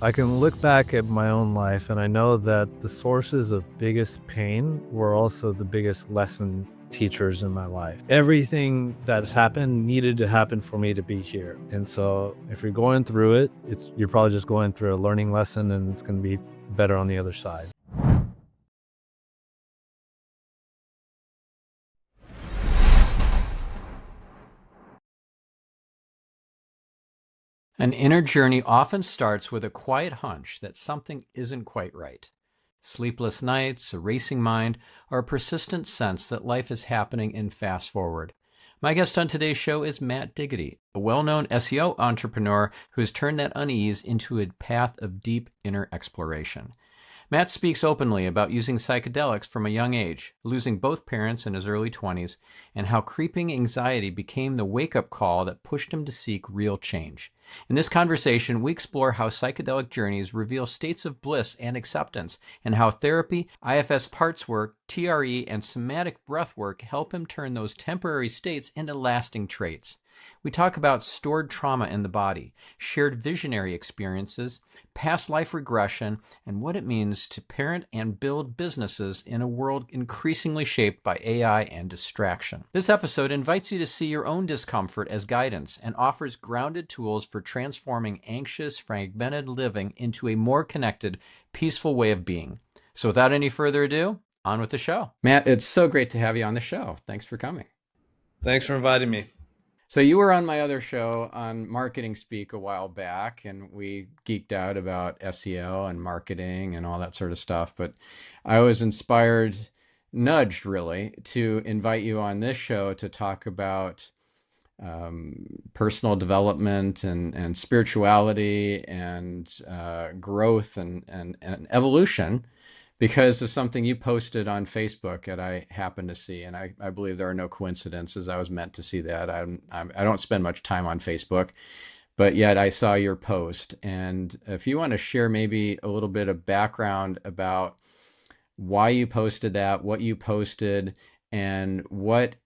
I can look back at my own life and I know that the sources of biggest pain were also the biggest lesson teachers in my life. Everything that's happened needed to happen for me to be here. And so if you're going through it, you're probably just going through a learning lesson and it's going to be better on the other side. An inner journey often starts with a quiet hunch that something isn't quite right. Sleepless nights, a racing mind, or a persistent sense that life is happening in fast forward. My guest on today's show is Matt Diggity, a well-known SEO entrepreneur who has turned that unease into a path of deep inner exploration. Matt speaks openly about using psychedelics from a young age, losing both parents in his early 20s, and how creeping anxiety became the wake-up call that pushed him to seek real change. In this conversation, we explore how psychedelic journeys reveal states of bliss and acceptance, and how therapy, IFS parts work, TRE, and somatic breathwork help him turn those temporary states into lasting traits. We talk about stored trauma in the body, shared visionary experiences, past life regression, and what it means to parent and build businesses in a world increasingly shaped by AI and distraction. This episode invites you to see your own discomfort as guidance and offers grounded tools for transforming anxious, fragmented living into a more connected, peaceful way of being. So without any further ado, on with the show. Matt, it's so great to have you on the show. Thanks for coming. Thanks for inviting me. So you were on my other show on Marketing Speak a while back, and we geeked out about SEO and marketing and all that sort of stuff. But I was inspired, nudged really, to invite you on this show to talk about personal development and spirituality and growth and evolution because of something you posted on Facebook that I happened to see. And I believe there are no coincidences. I was meant to see that. I don't spend much time on Facebook, but yet I saw your post. And if you want to share maybe a little bit of background about why you posted that, what you posted, and what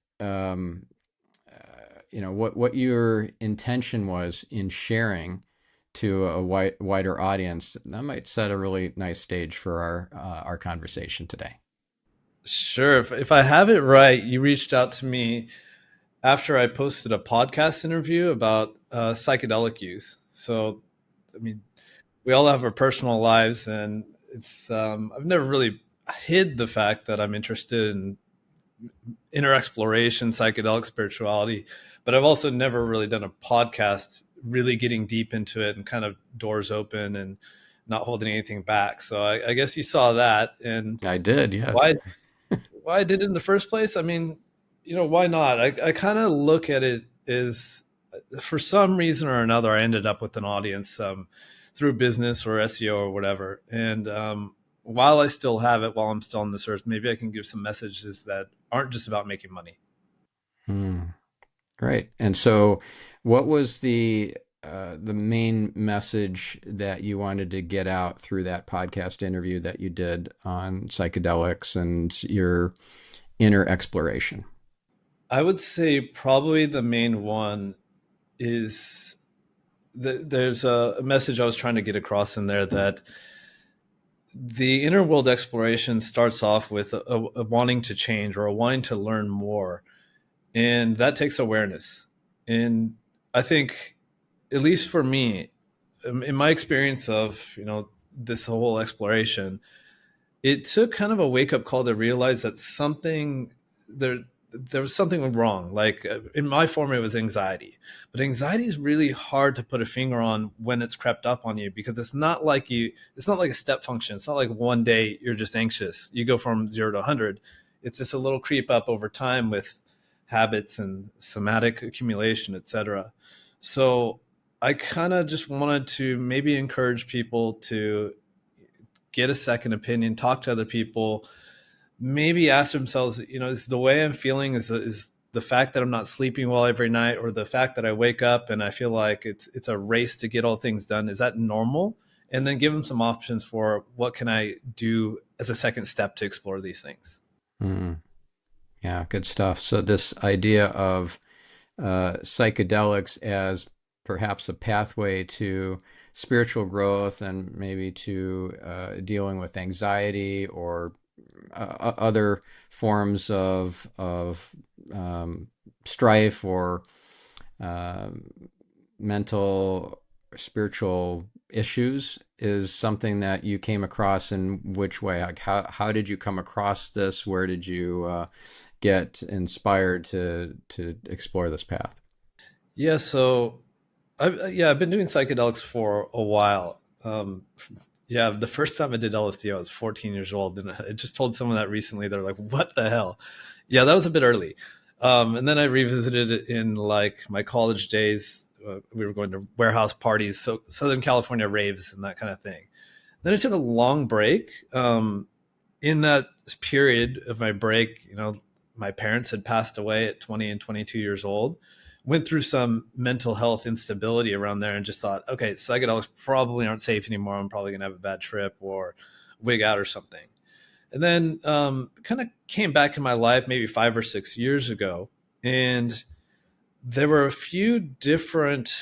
what your intention was in sharing to a wider audience, that might set a really nice stage for our conversation today. Sure. If I have it right, you reached out to me after I posted a podcast interview about psychedelic use. So, I mean, we all have our personal lives, and I've never really hid the fact that I'm interested in inner exploration, psychedelic spirituality, but I've also never really done a podcast really getting deep into it and kind of doors open and not holding anything back. So I guess you saw that, and I did, yes. why why I did it in the first place. I mean, why not? I kind of look at it as, for some reason or another, I ended up with an audience through business or SEO or whatever. And while I still have it, while I'm still on this earth, maybe I can give some messages that aren't just about making money. Great. And so, what was the main message that you wanted to get out through that podcast interview that you did on psychedelics and your inner exploration? I would say probably the main one is there's a message I was trying to get across in there, that the inner world exploration starts off with a wanting to change or a wanting to learn more. And that takes awareness. And I think, at least for me, in my experience of, this whole exploration, it took kind of a wake up call to realize that there was something wrong. Like in my form, it was anxiety, but anxiety is really hard to put a finger on when it's crept up on you, because it's not like a step function. It's not like one day you're just anxious. You go from 0 to 100. It's just a little creep up over time with habits and somatic accumulation, etc. So I kind of just wanted to maybe encourage people to get a second opinion, talk to other people, maybe ask themselves, is the way I'm feeling is the fact that I'm not sleeping well every night, or the fact that I wake up and I feel like it's a race to get all things done, is that normal? And then give them some options for what can I do as a second step to explore these things. Mm. Yeah, good stuff. So this idea of psychedelics as perhaps a pathway to spiritual growth and maybe to dealing with anxiety or other forms of strife or uh, mental spiritual issues is something that you came across in which way? Like how did you come across this? Where did you get inspired to explore this path? Yeah, so I've been doing psychedelics for a while. Yeah, the first time I did LSD, I was 14 years old, and I just told someone that recently. They're like, "What the hell?" Yeah, that was a bit early. And then I revisited it in like my college days. We were going to warehouse parties, so Southern California raves and that kind of thing. Then I took a long break. In that period of my break, my parents had passed away at 20 and 22 years old. Went through some mental health instability around there and just thought, okay, psychedelics probably aren't safe anymore. I'm probably going to have a bad trip or wig out or something. And then kind of came back in my life maybe 5 or 6 years ago. And there were a few different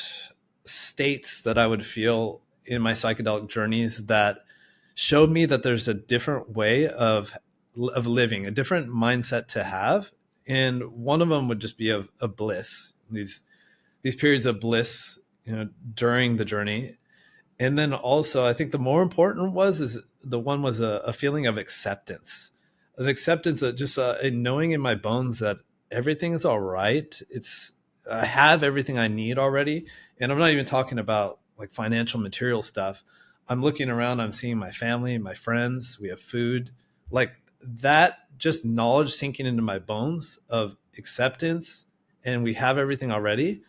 states that I would feel in my psychedelic journeys that showed me that there's a different way of living, a different mindset to have. And one of them would just be of bliss, these periods of bliss, during the journey. And then also, I think the more important is the one was a feeling of acceptance, an acceptance of just a knowing in my bones that everything is all right. I have everything I need already, and I'm not even talking about like financial material stuff. I'm looking around, I'm seeing my family, my friends, we have food, like that. Just knowledge sinking into my bones of acceptance, and we have everything already.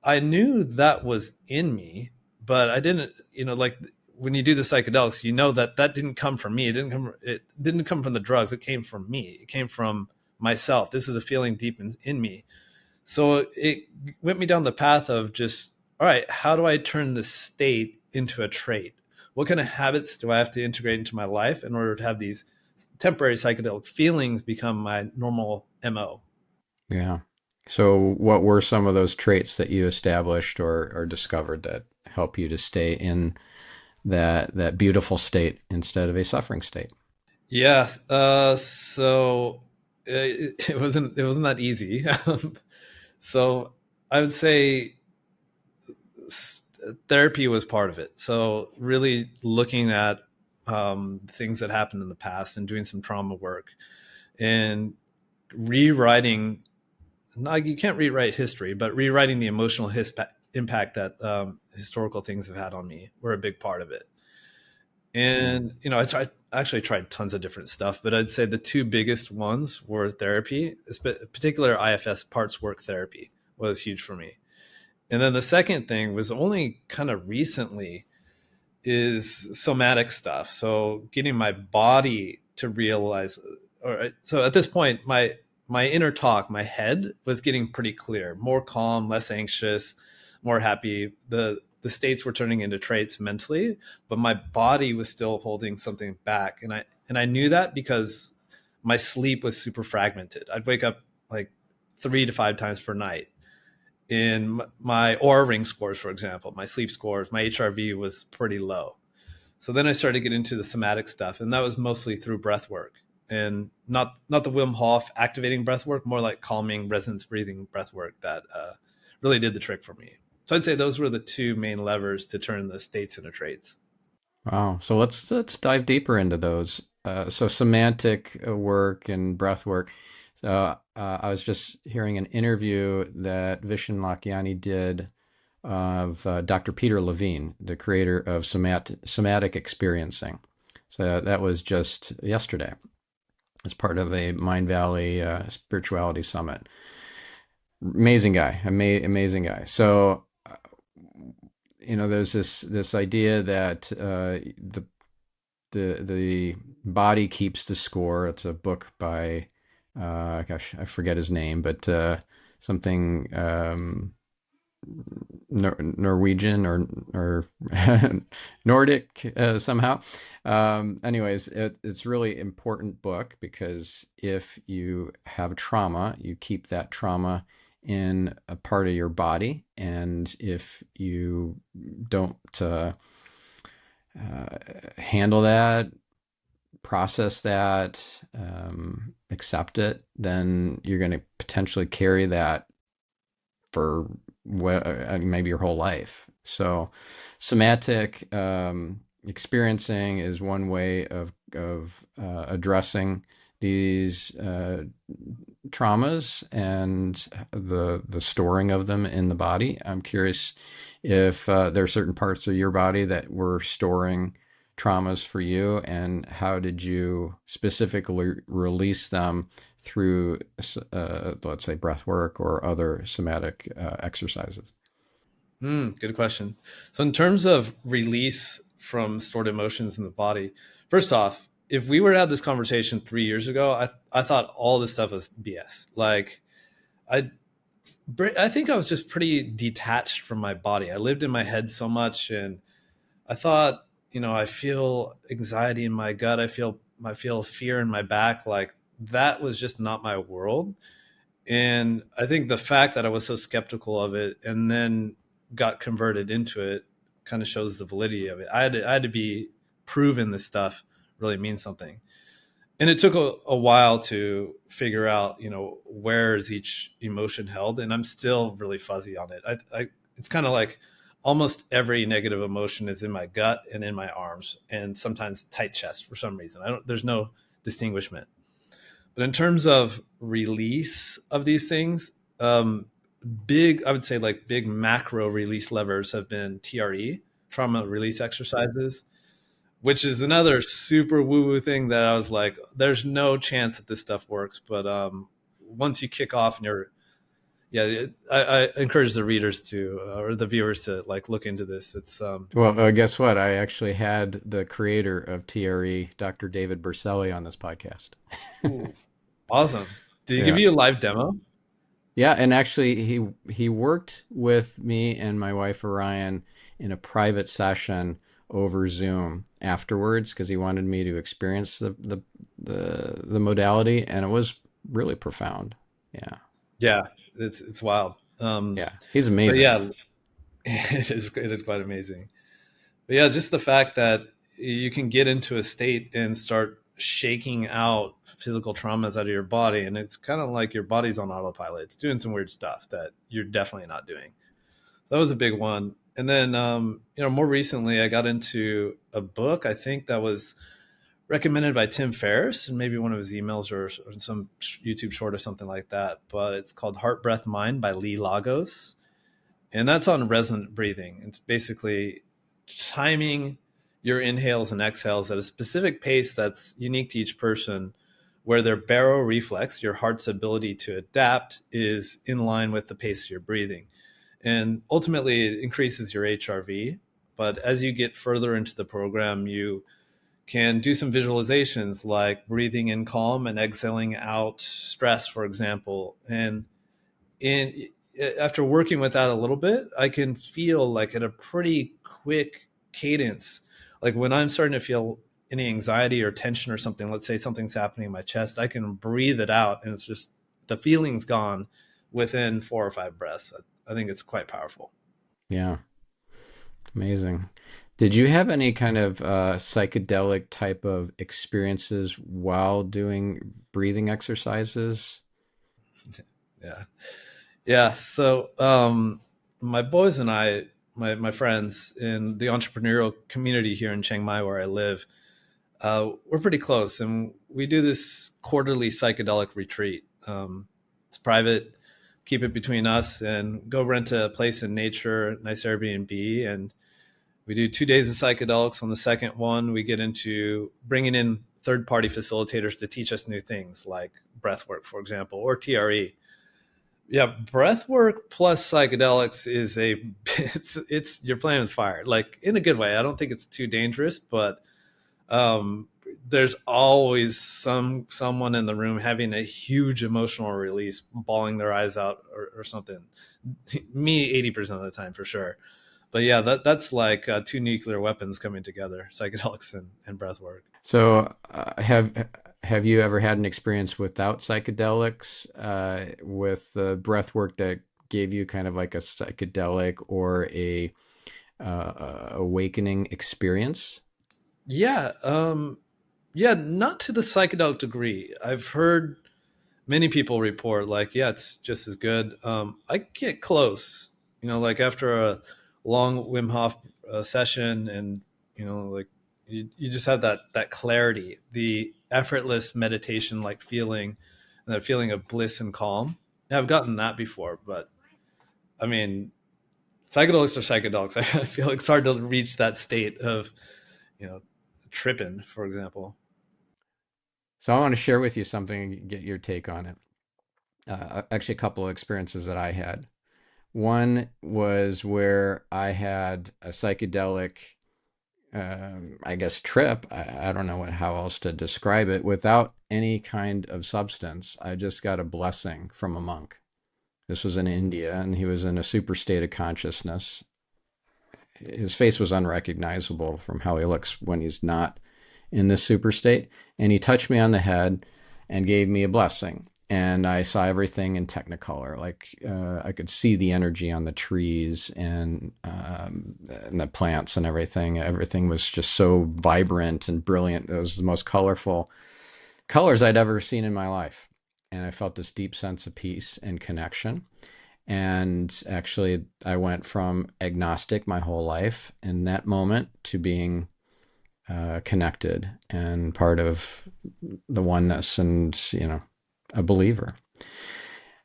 I knew that was in me, but I didn't, like when you do the psychedelics, that didn't come from me. It didn't come from the drugs. It came from me. It came from myself. This is a feeling deep in me. So it went me down the path of just, all right, how do I turn this state into a trait? What kind of habits do I have to integrate into my life in order to have these temporary psychedelic feelings become my normal MO? Yeah. So, what were some of those traits that you established or discovered that help you to stay in that beautiful state instead of a suffering state? Yeah. So it wasn't that easy. So I would say therapy was part of it. So really looking at things that happened in the past and doing some trauma work and rewriting. Not, you can't rewrite history, but rewriting the emotional impact that historical things have had on me were a big part of it. And I actually tried tons of different stuff, but I'd say the two biggest ones were therapy, particular IFS parts work therapy was huge for me. And then the second thing was only kind of recently is somatic stuff. So getting my body to realize, so at this point, my inner talk, my head was getting pretty clear, more calm, less anxious, more happy. The states were turning into traits mentally, but my body was still holding something back, and I knew that because my sleep was super fragmented. I'd wake up like 3 to 5 times per night. In my aura ring scores, for example, my sleep scores, my HRV was pretty low. So then I started to get into the somatic stuff, and that was mostly through breath work, and not the Wim Hof activating breath work, more like calming resonance breathing breath work that really did the trick for me. So I'd say those were the two main levers to turn the states into traits. Wow. So let's dive deeper into those. So semantic work and breath work. So I was just hearing an interview that Vishen Lakhiani did of Dr. Peter Levine, the creator of somatic experiencing. So that was just yesterday as part of a Mind Valley spirituality summit. Amazing guy, amazing guy. So there's this idea that the body keeps the score. It's a book by gosh, I forget his name, but something Norwegian or Nordic somehow. Anyways, it's really important book because if you have trauma, you keep that trauma in a part of your body. And if you don't handle that, process that, accept it, then you're going to potentially carry that for maybe your whole life. So, somatic experiencing is one way of addressing these traumas and the storing of them in the body. I'm curious if there are certain parts of your body that were storing traumas for you, and how did you specifically release them through, let's say, breath work or other somatic exercises? Good question. So, in terms of release from stored emotions in the body, first off, if we were to have this conversation 3 years ago, I thought all this stuff was BS. Like, I I think I was just pretty detached from my body. I lived in my head so much, and I thought, I feel anxiety in my gut. I feel fear in my back. Like that was just not my world. And I think the fact that I was so skeptical of it and then got converted into it kind of shows the validity of it. I had to be proven this stuff really means something. And it took a while to figure out, where is each emotion held. And I'm still really fuzzy on it. It's kind of like almost every negative emotion is in my gut and in my arms and sometimes tight chest for some reason. There's no distinguishment. But in terms of release of these things, I would say like big macro release levers have been TRE, trauma release exercises, which is another super woo woo thing that I was like, there's no chance that this stuff works. But once you kick off and yeah, I encourage the readers to, or the viewers to like look into this. It's, Well, guess what? I actually had the creator of TRE, Dr. David Berselli, on this podcast. ooh, awesome. Did he give Yeah. you a live demo? Yeah, and actually he worked with me and my wife Orion in a private session over Zoom afterwards because he wanted me to experience the modality, and it was really profound. Yeah. Yeah, it's wild. Yeah. He's But amazing. yeah, it is quite amazing. But yeah, just the fact that you can get into a state and start shaking out physical traumas out of your body, and it's kind of like your body's on autopilot. It's doing some weird stuff that you're definitely not doing. That was a big one. And then, more recently, I got into a book. I think that was recommended by Tim Ferriss, and maybe one of his emails or some YouTube short or something like that. But it's called Heart, Breath, Mind by Lee Lagos, and that's on resonant breathing. It's basically timing your inhales and exhales at a specific pace that's unique to each person, where their baroreflex, your heart's ability to adapt, is in line with the pace of your breathing. And ultimately, it increases your HRV. But as you get further into the program, you can do some visualizations like breathing in calm and exhaling out stress, for example. And after working with that a little bit, I can feel like at a pretty quick cadence, like when I'm starting to feel any anxiety or tension or something, let's say something's happening in my chest, I can breathe it out and it's just the feeling's gone within 4 or 5 breaths. I think it's quite powerful. Yeah. Amazing. Did you have any kind of psychedelic type of experiences while doing breathing exercises? Yeah. Yeah. So my boys and I, my friends in the entrepreneurial community here in Chiang Mai where I live, we're pretty close, and we do this quarterly psychedelic retreat. It's private, keep it between us, and go rent a place in nature, nice Airbnb, and we do 2 days of psychedelics. On the second one, we get into bringing in third party facilitators to teach us new things like breath work, for example, or TRE. Yeah, breath work plus psychedelics is it's you're playing with fire, like in a good way. I don't think it's too dangerous, but um, there's always someone in the room having a huge emotional release, bawling their eyes out or something. Me, 80% of the time for sure. But yeah, that's like two nuclear weapons coming together: psychedelics and breath work. So, Have you ever had an experience without psychedelics, with breath work that gave you kind of like a psychedelic or a awakening experience? Yeah, yeah, not to the psychedelic degree. I've heard many people report like, yeah, it's just as good. I get close, like after a long Wim Hof session, and like you just have that clarity, the effortless meditation like feeling, and that feeling of bliss and calm. Yeah, I've gotten that before, but I mean, psychedelics are psychedelics. I feel like it's hard to reach that state of you know tripping, for example. So I want to share with you something and get your take on it. Actually, a couple of experiences that I had. One was where I had a psychedelic, I guess, trip. I don't know how else to describe it without any kind of substance. I just got a blessing from a monk. This was in India, and he was in a super state of consciousness. His face was unrecognizable from how he looks when he's not in this super state. And he touched me on the head and gave me a blessing. And I saw everything in Technicolor. Like I could see the energy on the trees and the plants and everything. Everything was just so vibrant and brilliant. It was the most colorful colors I'd ever seen in my life. And I felt this deep sense of peace and connection. And actually, I went from agnostic my whole life in that moment to being connected and part of the oneness and, a believer.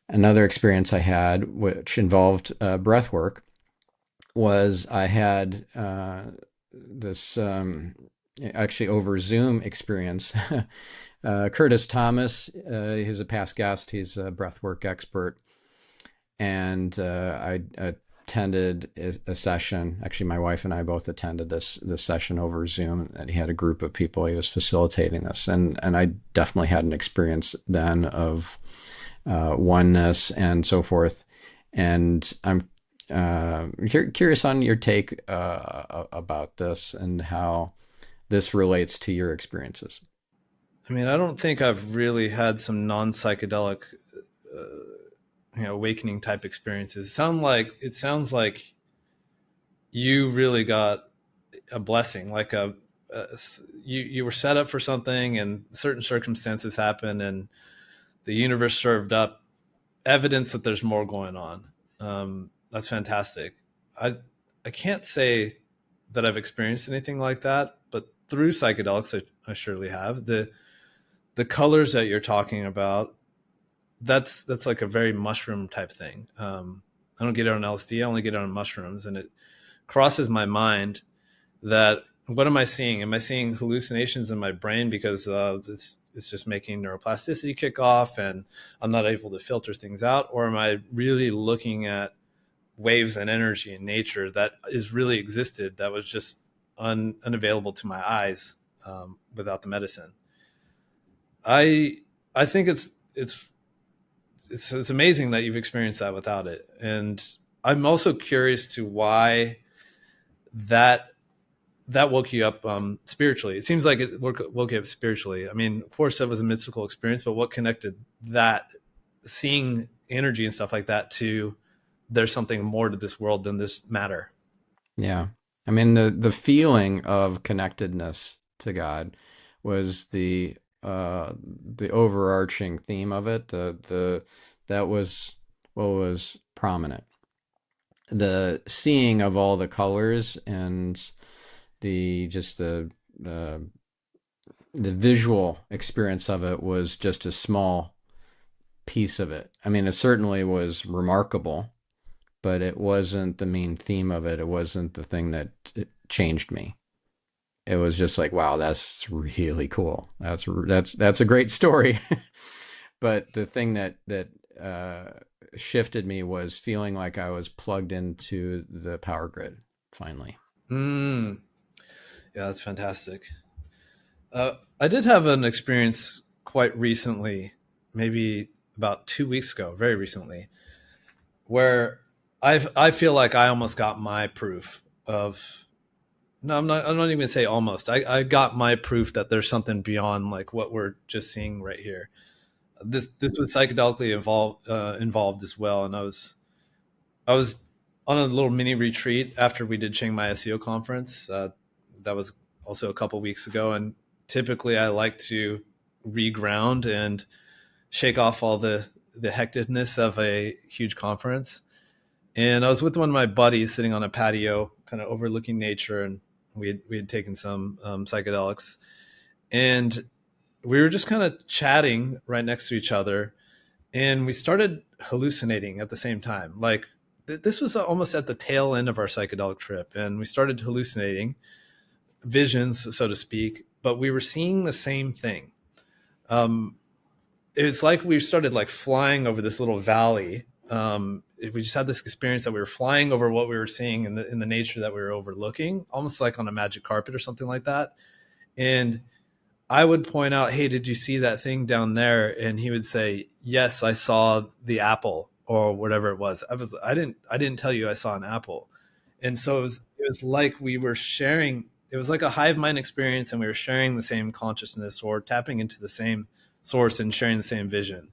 Another experience I had, which involved breath work, was I had this actually over Zoom experience. Curtis Thomas, he's a past guest, he's a breathwork expert. And I attended a session. Actually, my wife and I both attended this session over Zoom. And he had a group of people. He was facilitating this, and I definitely had an experience then of oneness and so forth. And I'm curious on your take about this and how this relates to your experiences. I mean, I don't think I've really had some non-psychedelic awakening type experiences. It sounds like you really got a blessing, like you were set up for something, and certain circumstances happen, and the universe served up evidence that there's more going on. That's fantastic. I can't say that I've experienced anything like that, but through psychedelics, I surely have. The colors that you're talking about, that's like a very mushroom type thing. I don't get it on LSD. I only get it on mushrooms, and it crosses my mind that what am I seeing? Am I seeing hallucinations in my brain because it's just making neuroplasticity kick off, and I'm not able to filter things out, or am I really looking at waves and energy in nature that is really existed that was just unavailable to my eyes without the medicine? I I think it's amazing that you've experienced that without it. And I'm also curious to why that that woke you up spiritually. It seems like it woke you up spiritually. I mean, of course, that was a mystical experience, but what connected that seeing energy and stuff like that to there's something more to this world than this matter? Yeah. I mean, the feeling of connectedness to God was the overarching theme of it. That was what was prominent. The seeing of all the colors and the just the visual experience of it was just a small piece of it. I mean, it certainly was remarkable, but it wasn't the main theme of it. It wasn't the thing that changed me. It was just like, wow, that's really cool. That's a great story. But the thing that shifted me was feeling like I was plugged into the power grid finally. Mm, yeah, that's fantastic. I did have an experience quite recently, maybe about 2 weeks ago, very recently, where I feel like I almost got my proof of No, I'm not even gonna say almost. I got my proof that there's something beyond like what we're just seeing right here. This was psychedelically involved as well, and I was on a little mini retreat after we did Chiang Mai SEO conference. That was also a couple weeks ago, and typically I like to reground and shake off all the hecticness of a huge conference. And I was with one of my buddies sitting on a patio, kind of overlooking nature, and we had taken some psychedelics, and we were just kind of chatting right next to each other, and we started hallucinating at the same time. Like this was almost at the tail end of our psychedelic trip, and we started hallucinating visions, so to speak. But we were seeing the same thing. Um, it's like we started like flying over this little valley. We just had this experience that we were flying over what we were seeing in the nature that we were overlooking, almost like on a magic carpet or something like that. And I would point out, "Hey, did you see that thing down there?" And he would say, "Yes, I saw the apple," or whatever it was. I didn't tell you I saw an apple. And so it was like we were sharing. It was like a hive mind experience, and we were sharing the same consciousness or tapping into the same source and sharing the same vision.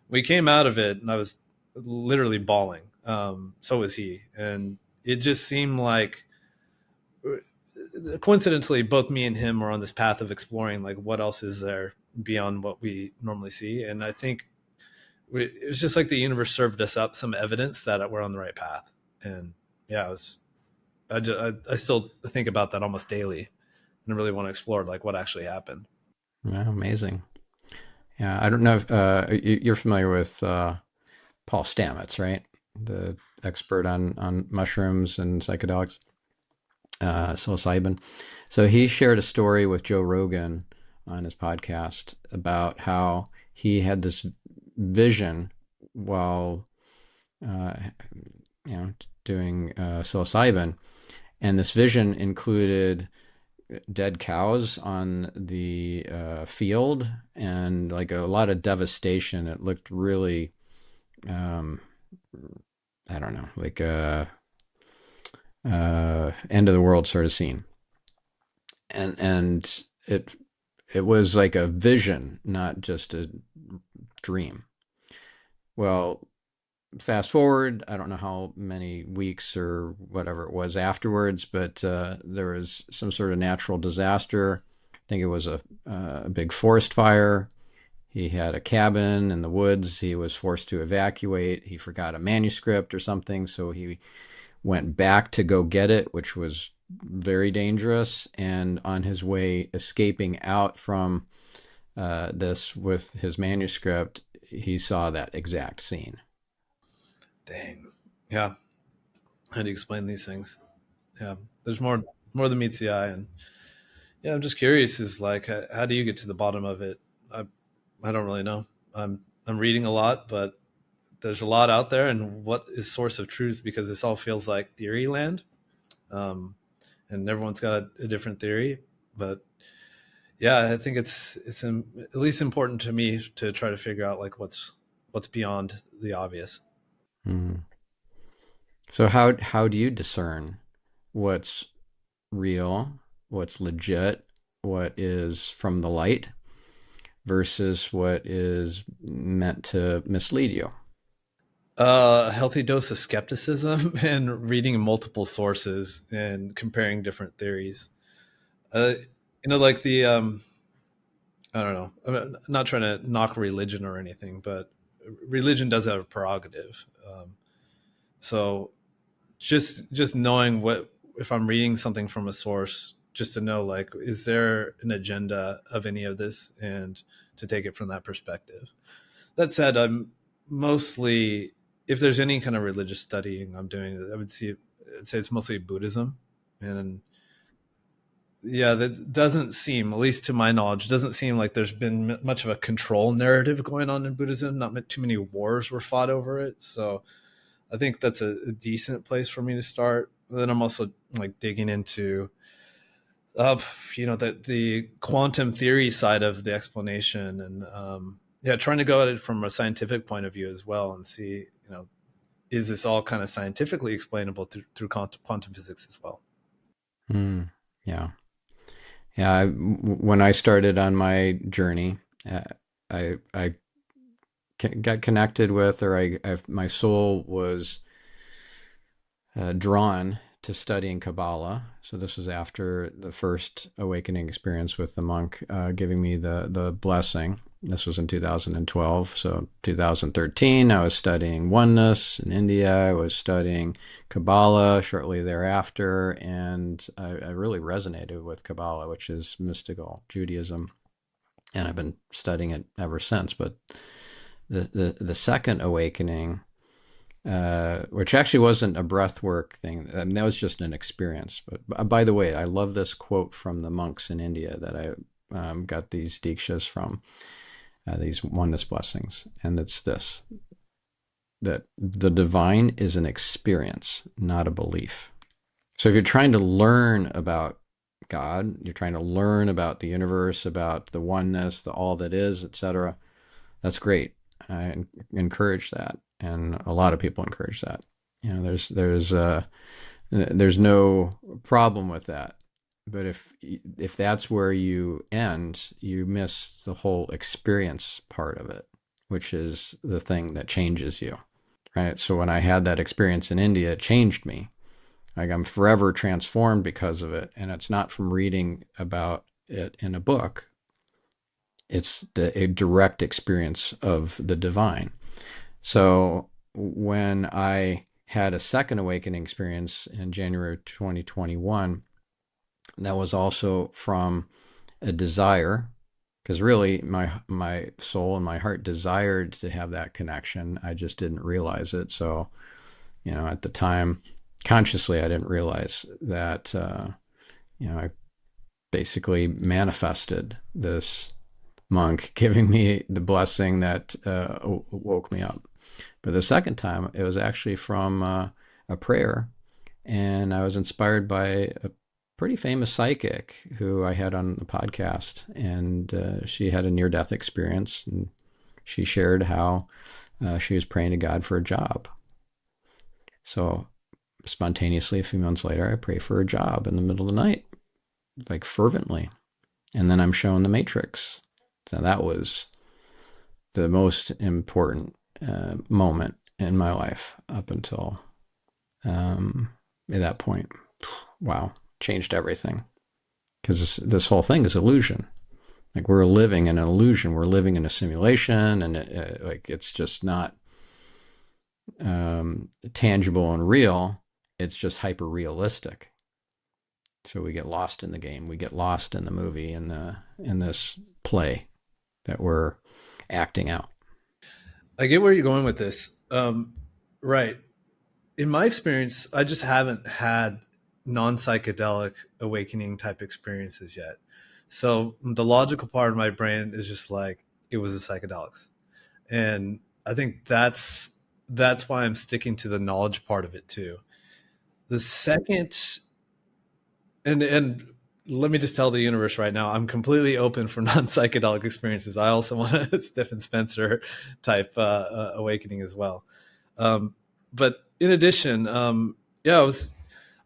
We came out of it, and I was literally bawling. So was he, and it just seemed like coincidentally, both me and him are on this path of exploring like what else is there beyond what we normally see. And I think it was just like the universe served us up some evidence that we're on the right path. And yeah, I still think about that almost daily, and I really want to explore like what actually happened. Yeah, amazing. Yeah, I don't know if you're familiar with Paul Stamets, right? The expert on mushrooms and psychedelics, psilocybin. So he shared a story with Joe Rogan on his podcast about how he had this vision while uh, doing psilocybin, and this vision included dead cows on the field and like a lot of devastation. It looked really, um, I don't know, like a end of the world sort of scene. And it was like a vision, not just a dream. Well, fast forward, I don't know how many weeks or whatever it was afterwards, but there was some sort of natural disaster. I think it was a big forest fire. He had a cabin in the woods. He was forced to evacuate. He forgot a manuscript or something, so he went back to go get it, which was very dangerous. And on his way escaping out from this with his manuscript, he saw that exact scene. Dang. Yeah. How do you explain these things? Yeah. There's more than meets the eye. And yeah, I'm just curious is like, how do you get to the bottom of it? I don't really know. I'm reading a lot, but there's a lot out there, and what is source of truth? Because this all feels like theory land, um, and everyone's got a different theory. But yeah, I think it's at least important to me to try to figure out like what's beyond the obvious. Mm. So how do you discern what's real, what's legit, what is from the light versus what is meant to mislead you? A healthy dose of skepticism and reading multiple sources and comparing different theories. Uh, like the I don't know. I'm not trying to knock religion or anything, but religion does have a prerogative. So just knowing what if I'm reading something from a source, just to know like is there an agenda of any of this, and to take it from that perspective. That said, I'm mostly if there's any kind of religious studying I'm doing, I'd say it's mostly Buddhism, and yeah, that doesn't seem, at least to my knowledge, doesn't seem like there's been much of a control narrative going on in Buddhism. Not too many wars were fought over it, so I think that's a decent place for me to start. And then I'm also like digging into, uh, the quantum theory side of the explanation, and yeah, trying to go at it from a scientific point of view as well, and see, is this all kind of scientifically explainable through quantum physics as well? Hmm. Yeah. Yeah. When I started on my journey, I got connected with, or my soul was drawn to studying Kabbalah. So this was after the first awakening experience with the monk giving me the blessing. This was in 2012. So 2013, I was studying oneness in India. I was studying Kabbalah shortly thereafter, and I really resonated with Kabbalah, which is mystical Judaism, and I've been studying it ever since. But the second awakening, which actually wasn't a breath work thing. I mean, that was just an experience. But by the way, I love this quote from the monks in India that I got these dikshas from, these oneness blessings. And it's this, that the divine is an experience, not a belief. So if you're trying to learn about God, you're trying to learn about the universe, about the oneness, the all that is, etc., that's great. I encourage that, and a lot of people encourage that. You know, there's no problem with that. But if that's where you end, you miss the whole experience part of it, which is the thing that changes you, right? So when I had that experience in India, it changed me. Like, I'm forever transformed because of it, and it's not from reading about it in a book. It's a direct experience of the divine. So when I had a second awakening experience in January 2021, that was also from a desire, because really my soul and my heart desired to have that connection. I just didn't realize it. So, at the time, consciously, I didn't realize that, I basically manifested this monk giving me the blessing that woke me up. But the second time, it was actually from a prayer, and I was inspired by a pretty famous psychic who I had on the podcast, and she had a near-death experience, and she shared how she was praying to God for a job. So spontaneously, a few months later, I pray for a job in the middle of the night, like fervently, and then I'm shown the Matrix. So that was the most important moment in my life up until at that point. Wow, changed everything. Because this whole thing is illusion. Like, we're living in an illusion. We're living in a simulation, and it's just not tangible and real. It's just hyper realistic. So we get lost in the game. We get lost in the movie, in this play that we're acting out. I get where you're going with this. Right. In my experience, I just haven't had non-psychedelic awakening type experiences yet. So the logical part of my brain is just like, it was the psychedelics. And I think that's why I'm sticking to the knowledge part of it too. The second, and let me just tell the universe right now, I'm completely open for non-psychedelic experiences. I also want a Stephan Spencer type awakening as well. But in addition, yeah,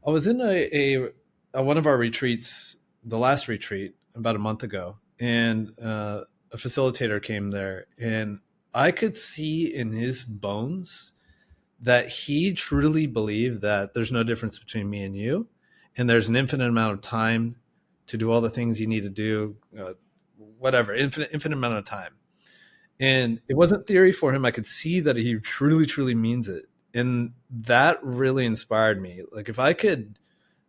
I was in a one of our retreats, the last retreat about a month ago, and a facilitator came there, and I could see in his bones that he truly believed that there's no difference between me and you, and there's an infinite amount of time to do all the things you need to do, whatever, infinite amount of time. And it wasn't theory for him. I could see that he truly, truly means it. And that really inspired me. Like, if I could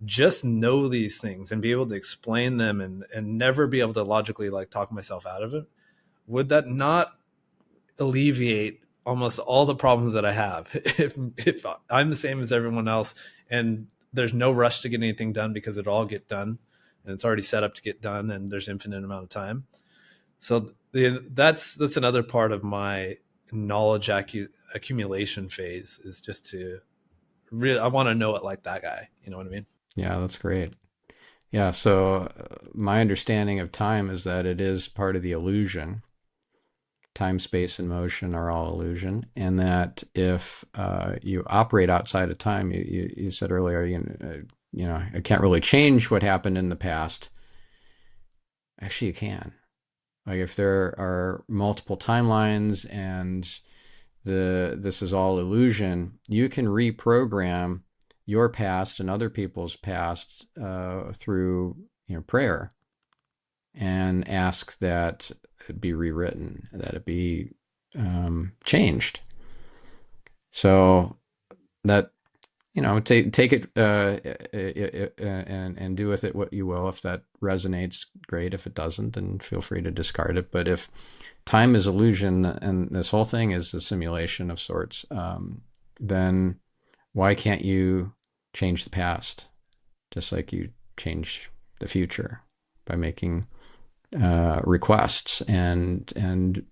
just know these things and be able to explain them and never be able to logically like talk myself out of it, would that not alleviate almost all the problems that I have? If I'm the same as everyone else and there's no rush to get anything done because it all get done and it's already set up to get done and there's infinite amount of time. So that's another part of my knowledge accumulation phase, is just to really, I want to know it like that guy. You know what I mean? Yeah, that's great. Yeah, so my understanding of time is that it is part of the illusion. Time, space, and motion are all illusion, and that if you operate outside of time, you said earlier, I can't really change what happened in the past. Actually, you can. Like if there are multiple timelines and this is all illusion, you can reprogram your past and other people's past through prayer, and ask that it be rewritten, that it be changed. So that take it and do with it what you will. If that resonates, great. If it doesn't, then feel free to discard it. But if time is illusion and this whole thing is a simulation of sorts, then why can't you change the past just like you change the future by making requests and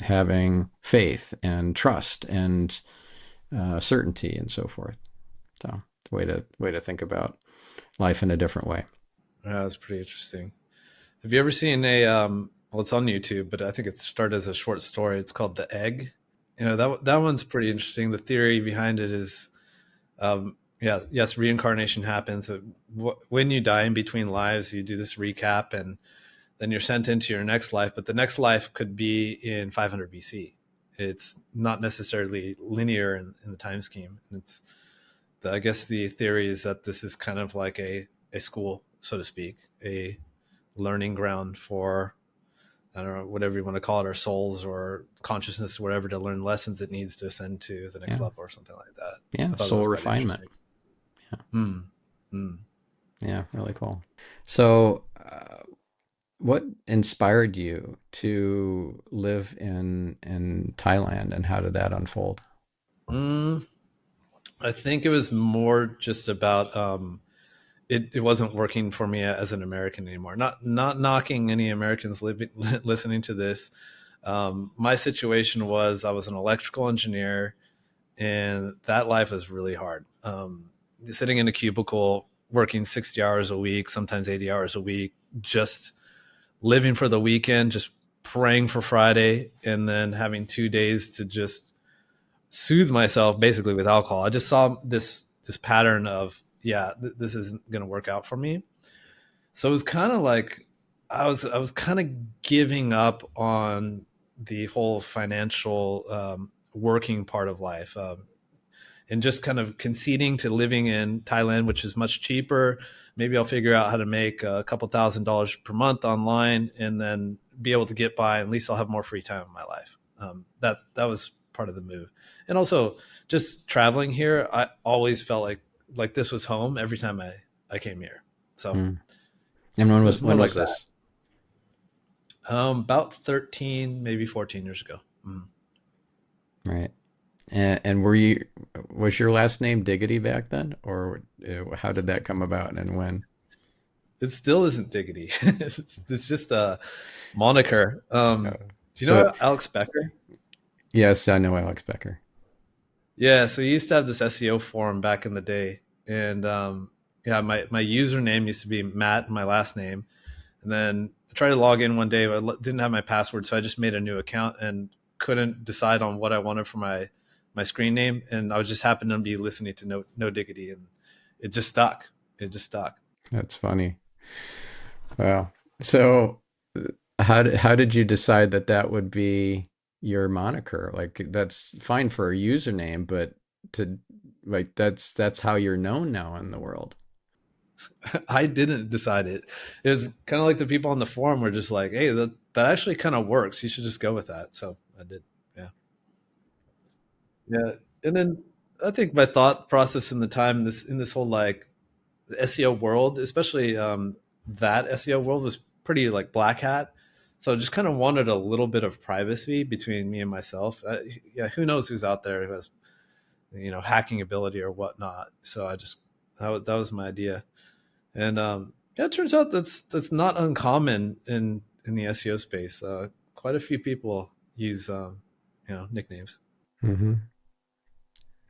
having faith and trust and certainty and so forth. So way to think about life in a different way. Yeah, that's pretty interesting. Have you ever seen well, it's on YouTube, but I think it started as a short story. It's called The Egg. That one's pretty interesting. The theory behind it is, yeah, yes, reincarnation happens. When you die in between lives, you do this recap, and then you're sent into your next life. But the next life could be in 500 BC. It's not necessarily linear in the time scheme. And I guess the theory is that this is kind of like a school, so to speak, a learning ground for, I don't know, whatever you want to call it, our souls or consciousness, or whatever, to learn lessons it needs to ascend to the next Yeah. level or something like that. Yeah. I thought that Soul was quite refinement. interesting. Yeah. Mm. Mm. Yeah. Really cool. So, what inspired you to live in Thailand, and how did that unfold? Mm. I think it was more just about it wasn't working for me as an American anymore. Not knocking any Americans listening to this. My situation was I was an electrical engineer, and that life was really hard. Sitting in a cubicle, working 60 hours a week, sometimes 80 hours a week, just living for the weekend, just praying for Friday, and then having 2 days to just soothe myself basically with alcohol. I just saw this pattern of, yeah, this isn't going to work out for me. So it was kind of like I was kind of giving up on the whole financial working part of life, and just kind of conceding to living in Thailand, which is much cheaper. Maybe I'll figure out how to make a couple $1,000s per month online, and then be able to get by. At least I'll have more free time in my life. That was part of the move, and also just traveling here. I always felt like this was home every time I came here. So Hmm. And when it was was more when like was that. this? About 13, maybe 14 years ago. Mm. Right. And was your last name Diggity back then, or how did that come about and when? It still isn't Diggity. It's just a moniker. Uh, Do you so know Alex Becker? yes, I know Alex Becker. Yeah, so he used to have this SEO forum back in the day, and yeah, my username used to be Matt, my last name, and then I tried to log in one day, but I didn't have my password, so I just made a new account and couldn't decide on what I wanted for my screen name, and I was just happened to be listening to No Diggity, and it just stuck. It just stuck. That's funny. Wow. So how did you decide that that would be your moniker? Like that's fine for a username, but to like that's how you're known now in the world. I didn't decide it. It was kind of like the people on the forum were just like, "Hey, that actually kind of works. You should just go with that." So I did. Yeah, yeah. And then I think my thought process in the time in this whole like SEO world, especially that SEO world, was pretty like black hat. So I just kind of wanted a little bit of privacy between me and myself. Yeah, who knows who's out there who has hacking ability or whatnot. So I just that was my idea. And yeah, it turns out that's not uncommon in the SEO space. Quite a few people use nicknames. Hmm.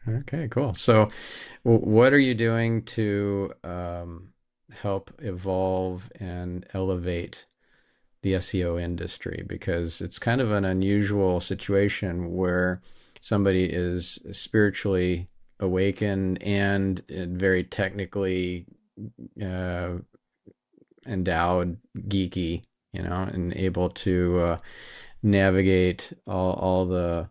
Okay, cool. So what are you doing to help evolve and elevate the SEO industry? Because it's kind of an unusual situation where somebody is spiritually awakened and very technically uh, endowed, geeky, and able to navigate all the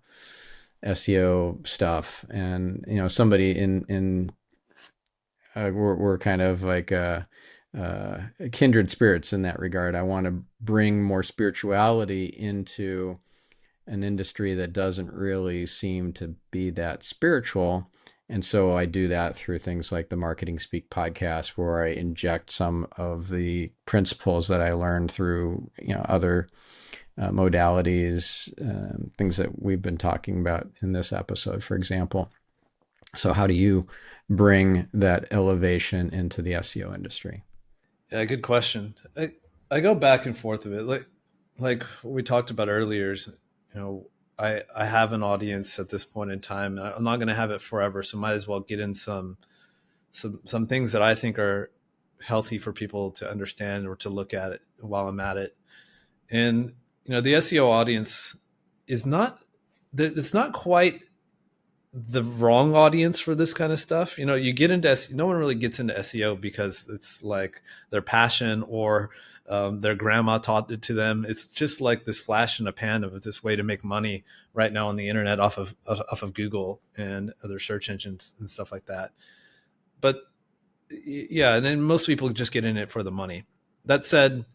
SEO stuff. And somebody in we're kind of like kindred spirits in that regard. I want to bring more spirituality into an industry that doesn't really seem to be that spiritual. And so I do that through things like the Marketing Speak podcast, where I inject some of the principles that I learned through, other modalities, things that we've been talking about in this episode, for example. So how do you bring that elevation into the SEO industry? Yeah, good question. I go back and forth with it. Like we talked about earlier, I have an audience at this point in time, and I'm not going to have it forever. So might as well get in some things that I think are healthy for people to understand or to look at it while I'm at it. And the SEO audience is not it's not quite the wrong audience for this kind of stuff. You get into no one really gets into SEO because it's like their passion or their grandma taught it to them. It's just like this flash in a pan of this way to make money right now on the internet off of Google and other search engines and stuff like that. But yeah, and then most people just get in it for the money. That said,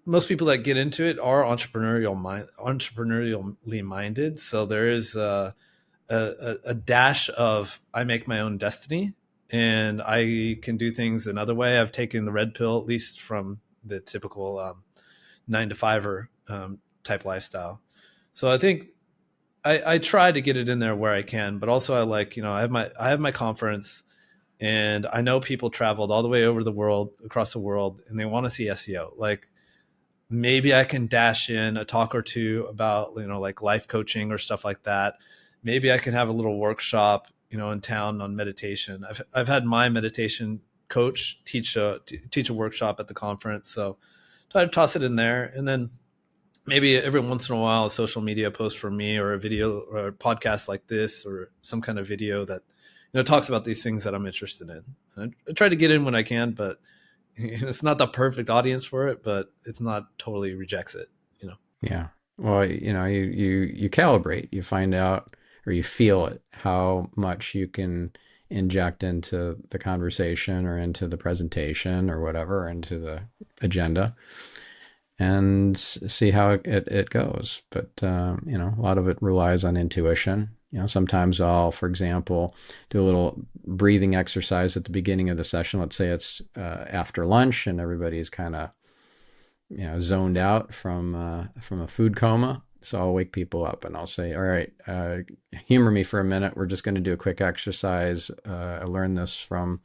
most people that get into it are entrepreneurially minded. So there is a dash of I make my own destiny and I can do things another way. I've taken the red pill, at least from the typical 9 to 5 type lifestyle. So I think I try to get it in there where I can, but also I have my conference, and I know people traveled all the way over the world, across the world, and they want to see SEO. Like maybe I can dash in a talk or two about, like life coaching or stuff like that. Maybe I can have a little workshop, in town on meditation. I've had my meditation coach teach a workshop at the conference. So try to toss it in there. And then maybe every once in a while, a social media post from me or a video or a podcast like this or some kind of video that, talks about these things that I'm interested in. And I try to get in when I can, but it's not the perfect audience for it, but it's not totally rejects it. Yeah. Well, you calibrate, you find out or you feel it, how much you can inject into the conversation or into the presentation or whatever, into the agenda, and see how it goes. But, a lot of it relies on intuition. Sometimes I'll, for example, do a little breathing exercise at the beginning of the session. Let's say it's after lunch and everybody's kind of zoned out from a food coma. So I'll wake people up and I'll say, all right, humor me for a minute. We're just going to do a quick exercise. I learned this from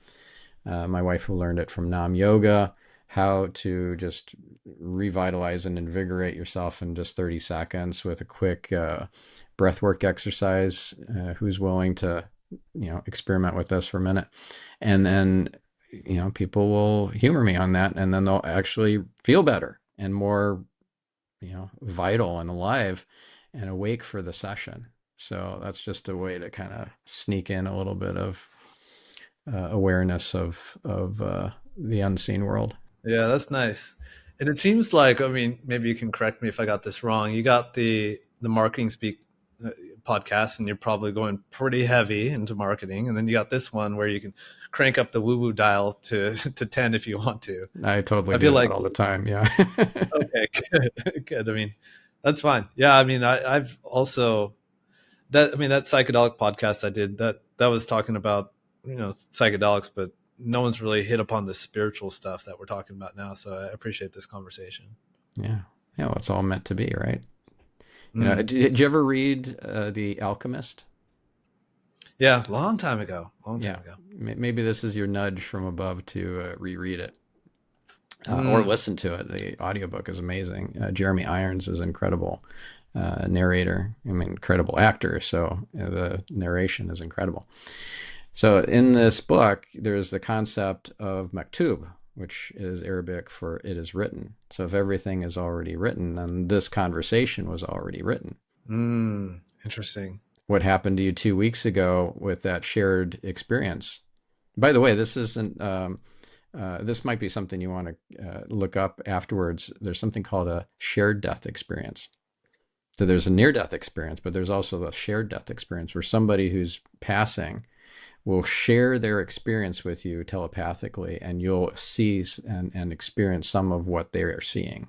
my wife, who learned it from Nam Yoga, how to just revitalize and invigorate yourself in just 30 seconds with a quick breathwork exercise. Who's willing to, experiment with this for a minute? And then, people will humor me on that, and then they'll actually feel better and more, vital and alive and awake for the session. So that's just a way to kind of sneak in a little bit of awareness of the unseen world. Yeah, that's nice. And it seems like, I mean, maybe you can correct me if I got this wrong. You got the Marketing Speak podcast, and you're probably going pretty heavy into marketing. And then you got this one where you can crank up the woo-woo dial to 10 if you want to. I totally I do feel that like, all the time. Yeah. okay, good, good. I mean, that's fine. Yeah, I mean, I've also that psychedelic podcast I did that was talking about psychedelics, but no one's really hit upon the spiritual stuff that we're talking about now. So I appreciate this conversation. Yeah. Yeah. Well, it's all meant to be, right? Mm. Did you ever read The Alchemist? Yeah, long time ago. Long Yeah. time ago. Maybe this is your nudge from above to reread it. Or Mm. listen to it. The audiobook is amazing. Jeremy Irons is incredible narrator. I mean, incredible actor. So the narration is incredible. So in this book, there's the concept of maktub, which is Arabic for it is written. So if everything is already written, then this conversation was already written. Mm. Interesting. what happened to you 2 weeks ago with that shared experience. By the way, this isn't. This might be something you want to look up afterwards. There's something called a shared death experience. So there's a near death experience, but there's also a shared death experience where somebody who's passing will share their experience with you telepathically, and you'll see and experience some of what they are seeing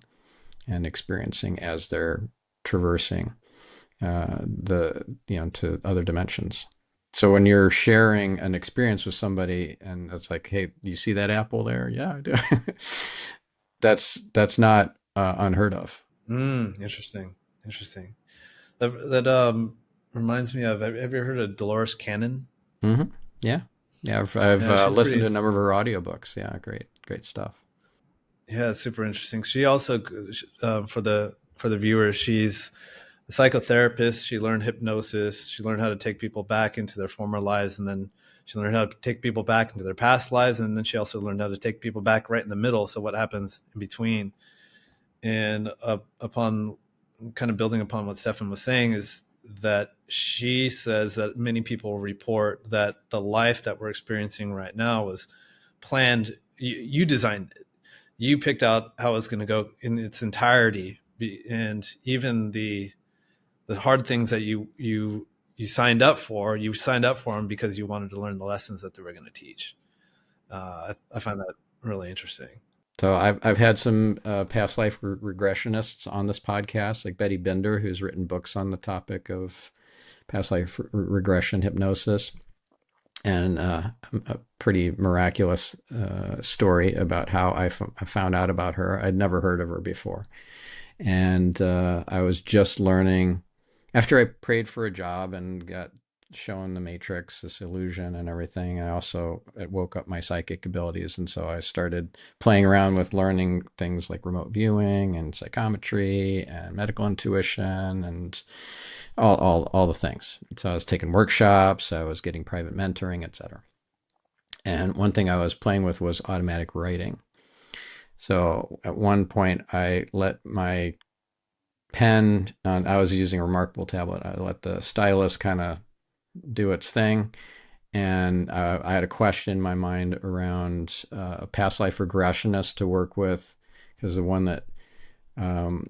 and experiencing as they're traversing to other dimensions. So when you're sharing an experience with somebody and it's like, hey, do you see that apple there? Yeah, I do. That's not unheard of. Interesting. Interesting. That reminds me of. Have you ever heard of Dolores Cannon? Hmm. Yeah, yeah. I've Yeah, she's listened to pretty. a number of her audiobooks. Yeah, great stuff. Yeah, it's super interesting. She also, for the viewers, she's a psychotherapist. She learned hypnosis. She learned how to take people back into their former lives, and then she learned how to take people back into their past lives, and then she also learned how to take people back right in the middle. So what happens in between? And upon kind of building upon what Stephan was saying is that she says that many people report that the life that we're experiencing right now was planned. You designed it. You picked out how it's going to go in its entirety, and even the hard things that you signed up for, you signed up for them because you wanted to learn the lessons that they were going to teach. I find that really interesting. So I've had some past life regressionists on this podcast, like Betty Binder, who's written books on the topic of past life regression hypnosis, and a pretty miraculous story about how I found out about her. I'd never heard of her before, and I was just learning after I prayed for a job and got shown the matrix, this illusion and everything. I also, it woke up my psychic abilities, and so I started playing around with learning things like remote viewing and psychometry and medical intuition and all the things. So I was taking workshops, I was getting private mentoring, etc. And one thing I was playing with was automatic writing. So at one point, I let my pen, I was using a Remarkable tablet, I let the stylus kind of do its thing. And I had a question in my mind around a past life regressionist to work with, because the one that um,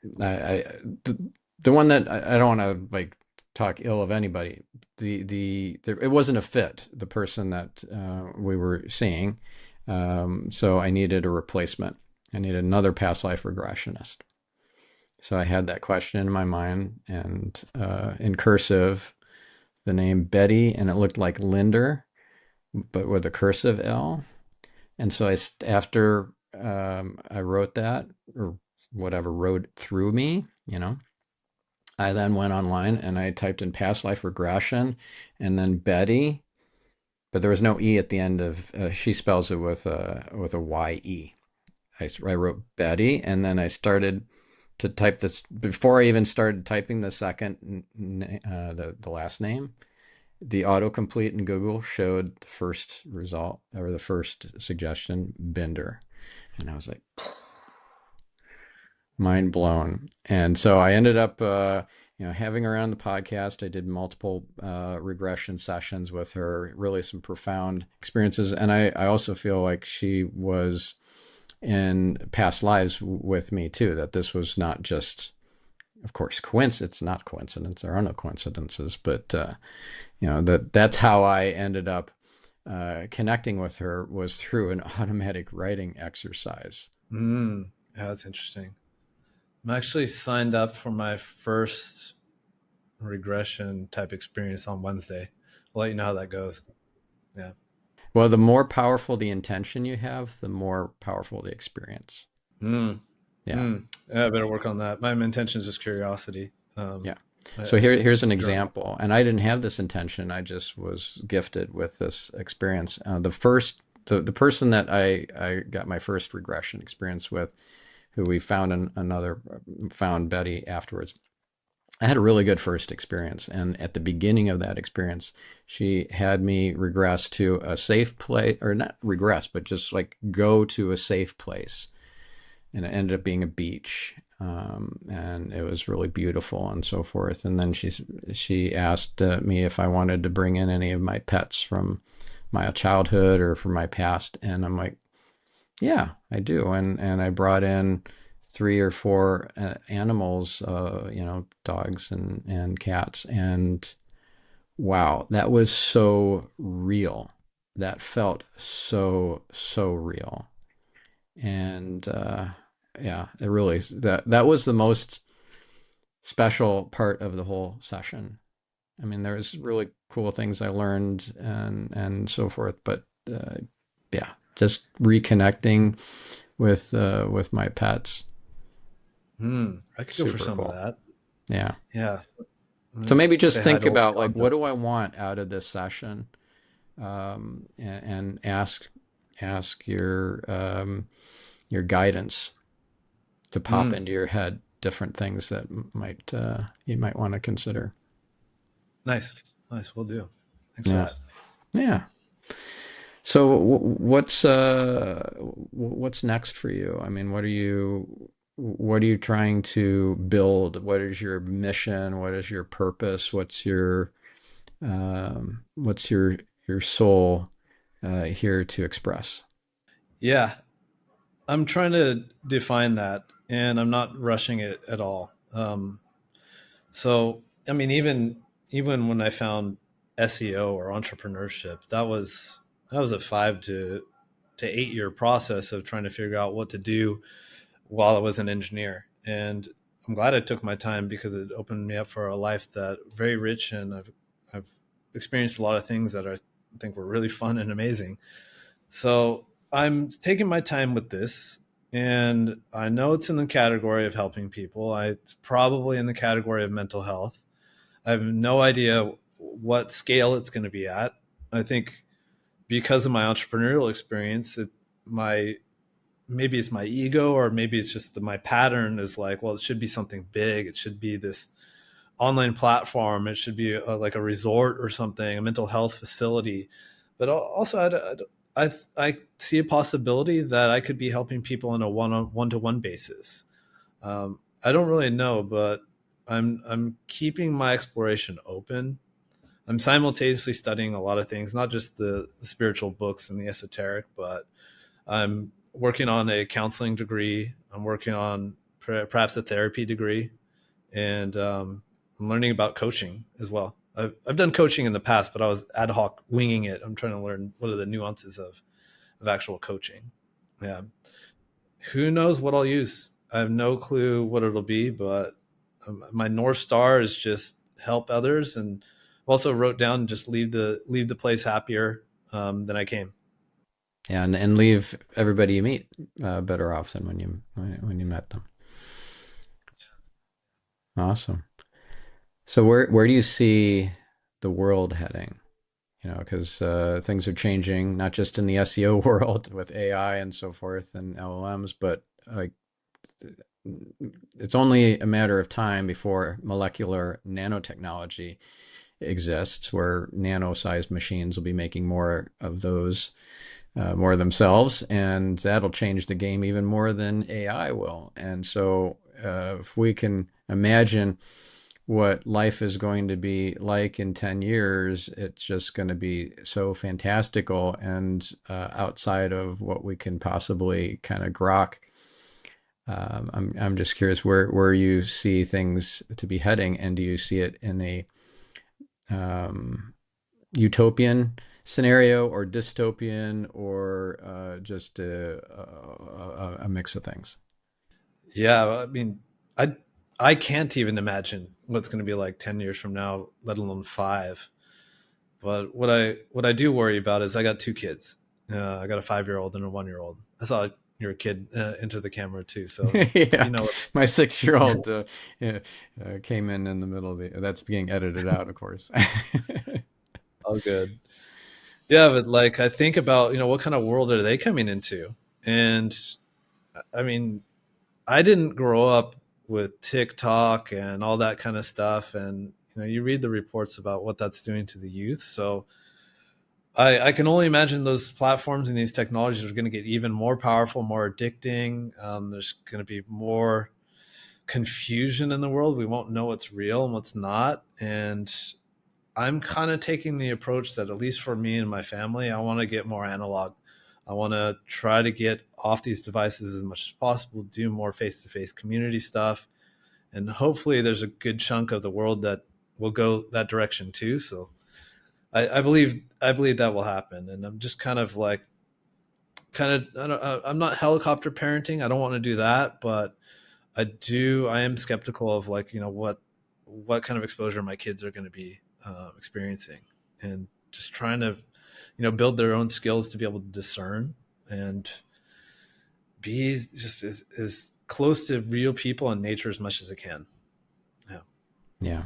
the one that I don't want to like talk ill of anybody. It wasn't a fit. The person that we were seeing, so I needed a replacement. I needed another past life regressionist. So I had that question in my mind, and in cursive, the name Betty, and it looked like Linder, but with a cursive L. And so after I wrote that, or whatever wrote through me, I then went online and I typed in past life regression and then Betty, but there was no E at the end of, she spells it with a Y-E. I wrote Betty, and then I started to type this before I even started typing the second, the last name. The autocomplete in Google showed the first result, or the first suggestion, Binder. And I was like, mind blown. And so I ended up, having her on the podcast. I did multiple regression sessions with her, really some profound experiences. And I also feel like she was in past lives with me too, that this was not just, of course, coincidence. It's not coincidence. There are no coincidences, but that's how I ended up connecting with her, was through an automatic writing exercise. Yeah, that's interesting. I'm actually signed up for my first regression type experience on Wednesday. I'll let you know how that goes. Yeah. Well, the more powerful the intention you have, the more powerful the experience. Mm. Yeah. Yeah, I better work on that. My intention is just curiosity. Yeah. I So here's an enjoy. example, and I didn't have this intention. I just was gifted with this experience. The person that I got my first regression experience with, who we found Betty afterwards. I had a really good first experience, and at the beginning of that experience, she had me regress to a safe place, or not regress, but just like go to a safe place. and it ended up being a beach. And it was really beautiful and so forth. And then she asked me if I wanted to bring in any of my pets from my childhood or from my past. And I'm like, yeah, I do. And I brought in three or four animals, dogs and cats. And wow, that was so real. That felt so real. And yeah, it really, that was the most special part of the whole session. I mean, there was really cool things I learned and so forth, but yeah, just reconnecting with my pets, I could go for super some of cool. that. Yeah. Yeah. So maybe just Say hi think to all about the like, dogs. what do I want out of this session? And ask your guidance to pop Mm, into your head different things that might you might want to consider. nice. Nice. We'll do. Thanks for Yeah. that. Yeah. So what's next for you? I mean, what are you trying to build? What is your mission? What is your purpose? What's your soul here to express? Yeah. I'm trying to define that and I'm not rushing it at all. So, I mean, even when I found SEO or entrepreneurship, that was a 5 to 8 year process of trying to figure out what to do while I was an engineer. And I'm glad I took my time because it opened me up for a life that very rich, and I've experienced a lot of things that I think were really fun and amazing. So I'm taking my time with this, and I know it's in the category of helping people. It's probably in the category of mental health. I have no idea what scale it's going to be at. I think because of my entrepreneurial experience, my maybe it's my ego, or maybe it's just my pattern is like, well, it should be something big. It should be this online platform. It should be like a resort or something, a mental health facility. But also, I see a possibility that I could be helping people on a one to one basis. I don't really know, but I'm keeping my exploration open. I'm simultaneously studying a lot of things, not just the spiritual books and the esoteric, but I'm working on a counseling degree. I'm working on perhaps a therapy degree, and I'm learning about coaching as well. I've done coaching in the past, but I was ad hoc winging it. I'm trying to learn what are the nuances of actual coaching. Yeah. Who knows what I'll use? I have no clue what it'll be, but my North Star is just help others. And also wrote down just leave the place happier than I came. And leave everybody you meet better off than when you met them. Awesome. So where do you see the world heading? You know, because things are changing, not just in the SEO world with AI and so forth and LLMs, but like it's only a matter of time before molecular nanotechnology exists, where nano-sized machines will be making more of those, more themselves, and that'll change the game even more than AI will. And so, if we can imagine what life is going to be like in 10 years, it's just going to be so fantastical and outside of what we can possibly kind of grok. I'm just curious where you see things to be heading, and do you see it in a um, utopian scenario or dystopian or just a mix of things? Yeah, I mean, I can't even imagine what's going to be like 10 years from now, let alone five. But what I do worry about is I got two kids. I got a 5 year old and a 1 year old. I saw your kid enter the camera too, so Yeah, you know. my 6-year-old yeah, came in the middle of the. That's being edited out, of course. All good. Yeah, but like I think about what kind of world are they coming into, and I mean I didn't grow up with TikTok and all that kind of stuff, and you read the reports about what that's doing to the youth. So I can only imagine those platforms and these technologies are going to get even more powerful, more addicting. There's going to be more confusion in the world. We won't know what's real and what's not. And I'm kind of taking the approach that, at least for me and my family, I want to get more analog. I want to try to get off these devices as much as possible, do more face to face community stuff. And hopefully, there's a good chunk of the world that will go that direction too. So I believe that will happen. And I'm just kind of like, I'm not helicopter parenting. I don't want to do that, but I am skeptical of, like, what kind of exposure my kids are going to be experiencing, and just trying to, build their own skills to be able to discern and be just as close to real people and nature as much as I can. Yeah. Yeah,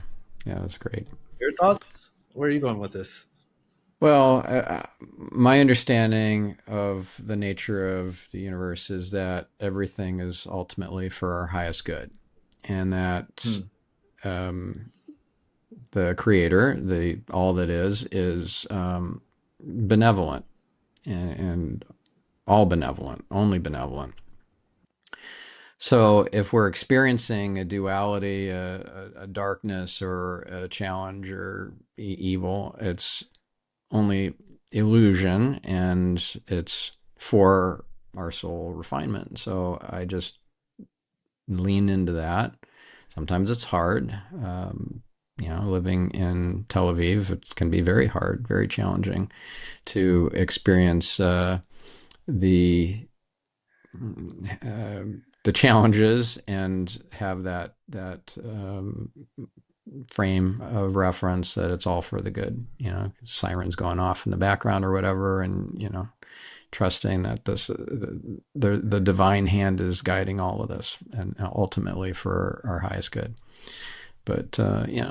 yeah, that's great. Your thoughts? Where are you going with this? Well, my understanding of the nature of the universe is that everything is ultimately for our highest good, and that Hmm. um, the creator, the all that is benevolent, and all benevolent, only benevolent. So if we're experiencing a duality, a darkness, or a challenge, or evil, it's only illusion, and it's for our soul refinement. So I just lean into that. Sometimes it's hard. Living in Tel Aviv, it can be very hard, very challenging to experience the uh, the challenges and have that frame of reference that it's all for the good. Sirens going off in the background or whatever, and trusting that the divine hand is guiding all of this, and ultimately for our highest good. But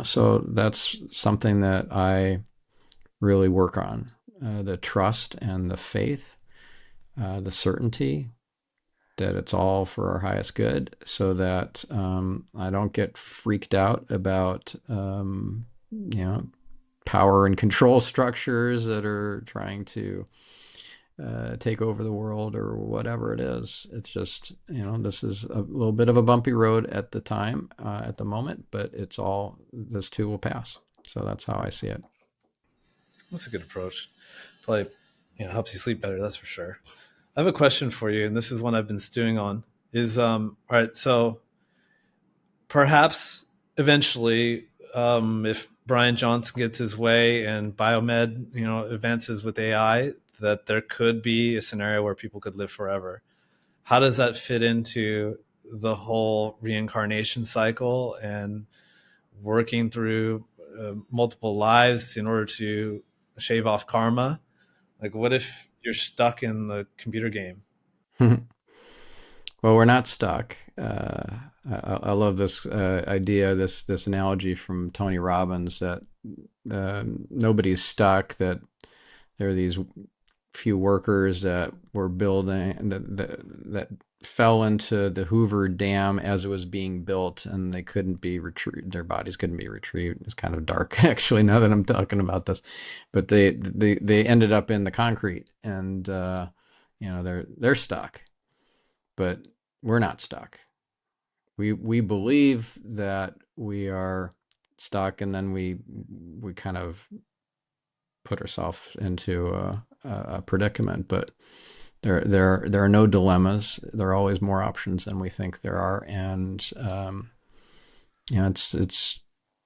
so that's something that I really work on: the trust and the faith, the certainty that it's all for our highest good, so that I don't get freaked out about power and control structures that are trying to take over the world or whatever it is. It's just, this is a little bit of a bumpy road at the time, at the moment, but this too will pass. So that's how I see it. That's a good approach. Probably, helps you sleep better. That's for sure. I have a question for you, and this is one I've been stewing on. Is all right. So perhaps eventually, if Brian Johnson gets his way and biomed, advances with AI, that there could be a scenario where people could live forever. How does that fit into the whole reincarnation cycle and working through multiple lives in order to shave off karma? Like, what if you're stuck in the computer game? Well, we're not stuck. I love this idea, this analogy from Tony Robbins, that nobody's stuck. That there are these few workers that were building that fell into the Hoover Dam as it was being built, and they couldn't be retrieved. Their bodies couldn't be retrieved. It's kind of dark, actually, now that I'm talking about this. But they ended up in the concrete, and they're stuck. But we're not stuck. We believe that we are stuck, and then we kind of put ourselves into a predicament. But there are no dilemmas. There are always more options than we think there are, and it's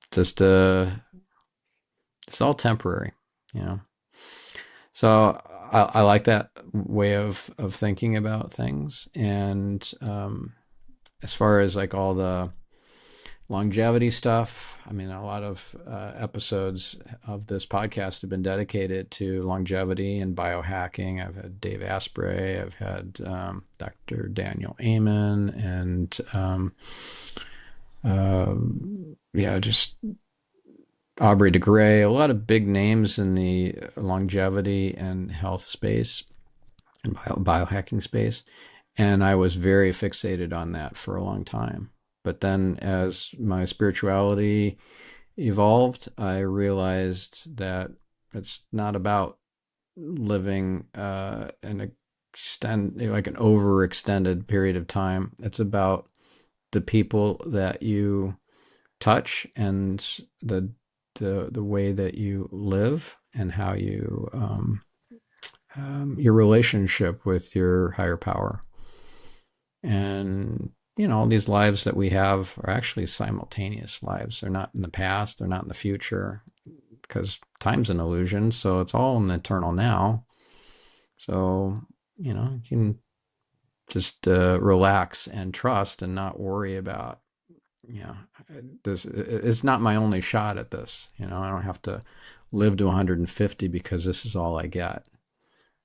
just it's all temporary, you know. So I like that way of thinking about things. And as far as like all the longevity stuff, I mean, a lot of episodes of this podcast have been dedicated to longevity and biohacking. I've had Dave Asprey, I've had Dr. Daniel Amen, and just Aubrey de Grey, a lot of big names in the longevity and health space and biohacking space. And I was very fixated on that for a long time. But then as my spirituality evolved, I realized that it's not about living like an overextended period of time. It's about the people that you touch and the the way that you live and how you your relationship with your higher power. And all these lives that we have are actually simultaneous lives. They're not in the past, they're not in the future, because time's an illusion. So it's all in the eternal now. So you can just relax and trust and not worry about, yeah, this it's not my only shot at this. I don't have to live to 150 because this is all I get.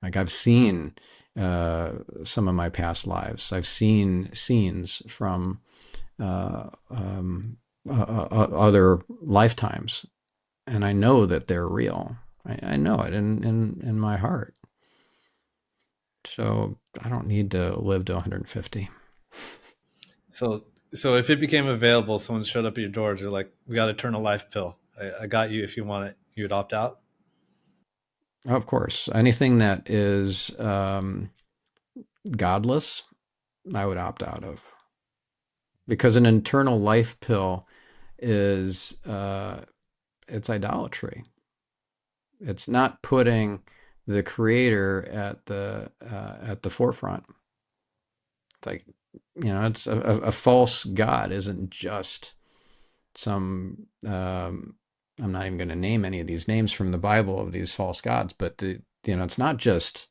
Like, I've seen some of my past lives. I've seen scenes from other lifetimes, and I know that they're real. I know it in my heart. So I don't need to live to 150. So so if it became available, someone showed up at your door, they're like, "We got eternal life pill. I got you if you want it." You would opt out. Of course, anything that is godless, I would opt out of, because an eternal life pill is it's idolatry. It's not putting the creator at the forefront. It's like, it's a false god isn't just some I'm not even going to name any of these names from the Bible of these false gods, but it's not just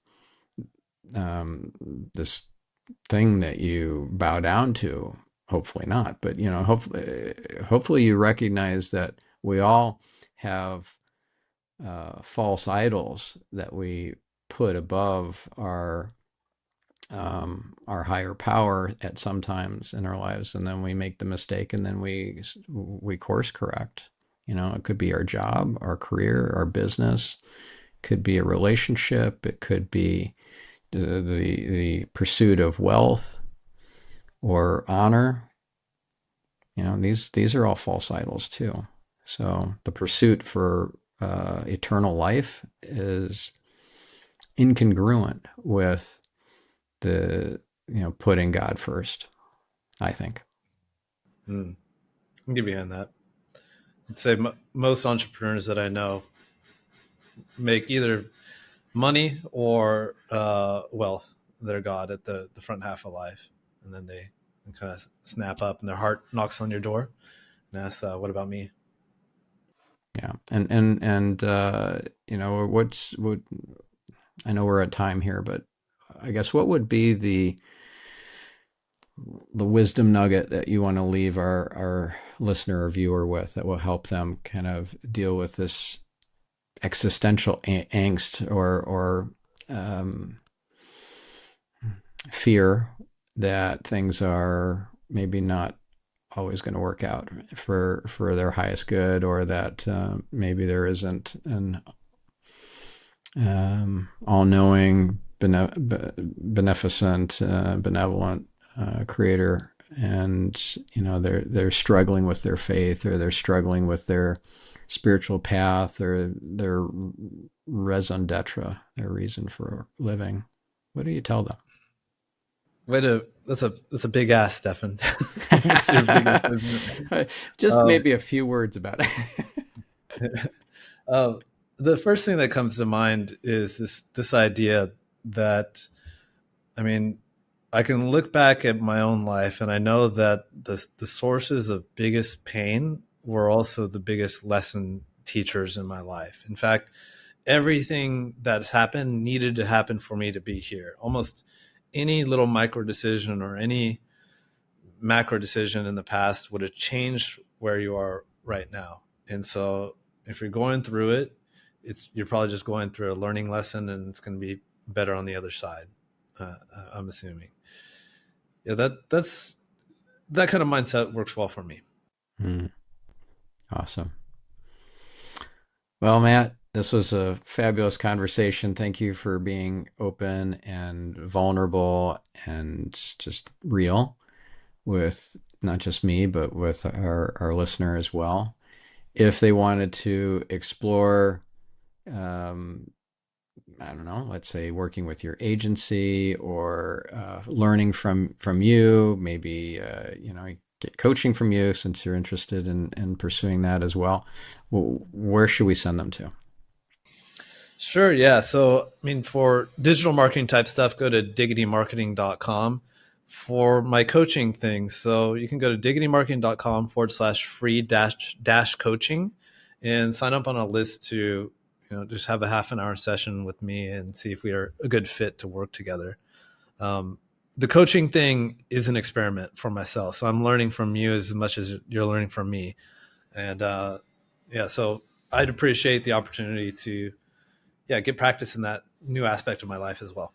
um, this thing that you bow down to. Hopefully not, but hopefully you recognize that we all have false idols that we put above our higher power at sometimes in our lives, and then we make the mistake, and then we course correct. It could be our job, our career, our business. It could be a relationship. It could be the pursuit of wealth or honor. These are all false idols too. So the pursuit for eternal life is incongruent with the putting God first, I think. Hmm. I'll get behind that. I'd say most entrepreneurs that I know make either money or wealth their god at the front half of life, and then they kind of snap up, and their heart knocks on your door and asks, "What about me?" Yeah, and what I know we're at time here, but I guess what would be the wisdom nugget that you want to leave our listener or viewer with that will help them kind of deal with this existential angst or fear that things are maybe not always going to work out for their highest good, or that maybe there isn't an all-knowing, beneficent, benevolent creator, and they're struggling with their faith, or they're struggling with their spiritual path, or their raison d'etre, their reason for living. What do you tell them? Way to that's a big ass, Stefan. What's your biggest wisdom? Just Um, maybe a few words about it. uh, the first thing that comes to mind is this idea that, I mean, I can look back at my own life, and I know that the sources of biggest pain were also the biggest lesson teachers in my life. In fact, everything that's happened needed to happen for me to be here. Almost any little micro decision or any macro decision in the past would have changed where you are right now. And so if you're going through it, you're probably just going through a learning lesson, and it's going to be better on the other side. I'm assuming. Yeah, that kind of mindset works well for me. Hmm. Awesome. Well, Matt, this was a fabulous conversation. Thank you for being open and vulnerable and just real with not just me, but with our listener as well. If they wanted to explore um, I don't know, let's say working with your agency or learning from you, maybe, get coaching from you since you're interested in pursuing that as well, where should we send them to? Sure. Yeah. So, I mean, for digital marketing type stuff, go to diggitymarketing.com for my coaching things. So you can go to diggitymarketing.com/free dash coaching and sign up on a list to, just have a half an hour session with me and see if we are a good fit to work together. Um, the coaching thing is an experiment for myself. So I'm learning from you as much as you're learning from me. And yeah, so I'd appreciate the opportunity to, yeah, get practice in that new aspect of my life as well.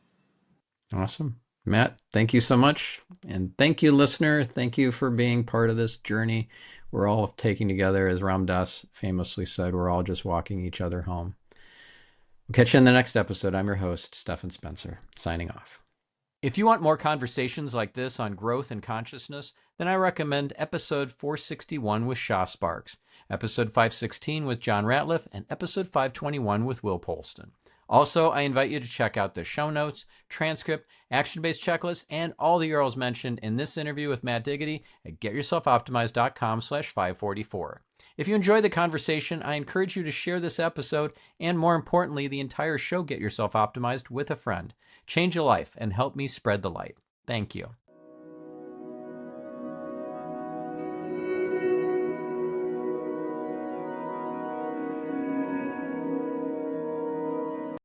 Awesome. Matt, thank you so much. And thank you, listener. Thank you for being part of this journey. We're all taking together, as Ram Dass famously said, we're all just walking each other home. We'll catch you in the next episode. I'm your host, Stephan Spencer, signing off. If you want more conversations like this on growth and consciousness, then I recommend episode 461 with Shah Sparks, episode 516 with John Ratliff, and episode 521 with Will Polston. Also, I invite you to check out the show notes, transcript, action-based checklist, and all the URLs mentioned in this interview with Matt Diggity at getyourselfoptimized.com/544. If you enjoyed the conversation, I encourage you to share this episode and, more importantly, the entire show Get Yourself Optimized with a friend. Change a life and help me spread the light. Thank you.